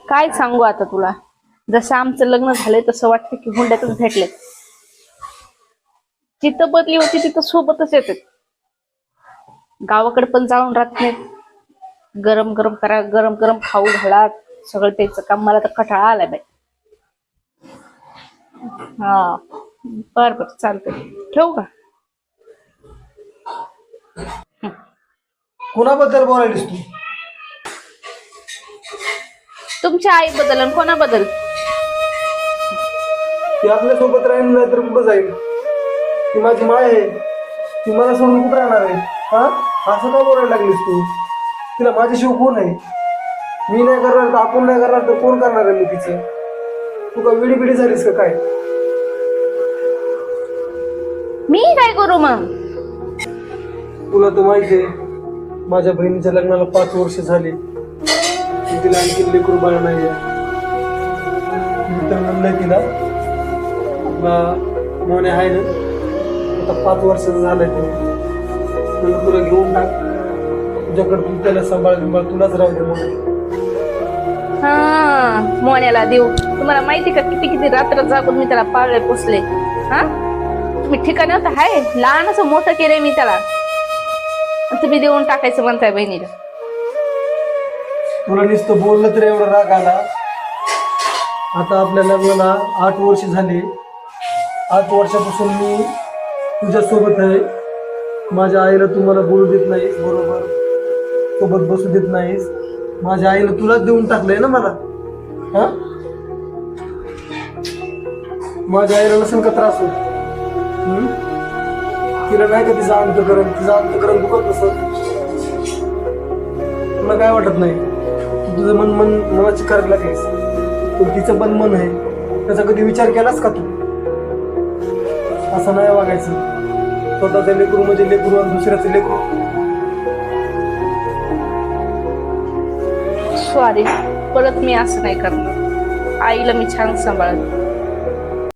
काय सांगू आता तुला, जसं आमचं लग्न झालंय तसं वाटतं की हुंड्यातच भेटले. जिथं बदली होती तिथं सोबतच येते. गावाकडे पण जाऊन राहत नाहीत. गरम गरम करा, गरम गरम खाऊ घाला, सगळं त्याचं काम. मला तर कटाळा आलाय बाई. हा, बर बर, चालतंय. ठेवू का? कुणाबद्दल बोलायलीस तू? तुमच्या आईबद्दल आणि कोणाबद्दल? ती आपल्या सोबत राहील नाही तर कुठं जाईल? ती माझी माय आहे. ती मला सोडून कुठं राहणार आहे? हा, असं का बोलायला लागलीस तू? तिला माझ्याशिवाय कोण आहे? मी नाही करणार तर आपण नाही करणार तर कोण करणार आहे मी तिचं? तू का विडी बिडी झालीस का काय? मी काय करू मग? तुला तर माहिती आहे, माझ्या बहिणीच्या लग्नाला 5 वर्ष झाली. तिला आणखी लेकरू बाळ नाही आहे. मी तर म्हणलं तिला, आपला मोने आहे ना, आता 5 वर्षाचं झालंय ते. तुला घेऊन टाक तुझ्याकडे, तू त्याला सांभाळ तुलाच राहू दे मोने. हा, मोन्याला देऊ. तुम्हाला माहिती का किती किती रात्र जागून मी त्याला पाळले पोसले. हा, तुम्ही ठिकाणी हाय, लहान असं मोठं केलंय मी त्याला. तुम्ही देऊन टाकायचं म्हणताय बहिणीला. तुला नुसतं बोललं तर एवढा राग आला. आता आपल्या लग्नाला 8 वर्ष झाली. 8 वर्षापासून मी तुझ्या सोबत आहे. माझ्या आईला तुम्हाला बोलू देत नाहीस, बरोबर सोबत बसू देत नाहीस. माझ्या आईला तुलाच देऊन टाकलंय ना मला. हा, माझ्या आईला नसेल का त्रास होत? तिला नाही का तिचं अंतकरण दुखत नसत? तुला काय वाटत नाही? तुझं मनाची करायला लागलीस. पण तिचं पण मन आहे, त्याचा कधी विचार केलास का तू? असं नाही वागायचं. स्वतःचं लेकरू म्हणजे लेकरू आणि दुसऱ्याचं लेकरू. सॉरी, परत मी असं नाही करणार. आईला मी छान सांभाळत.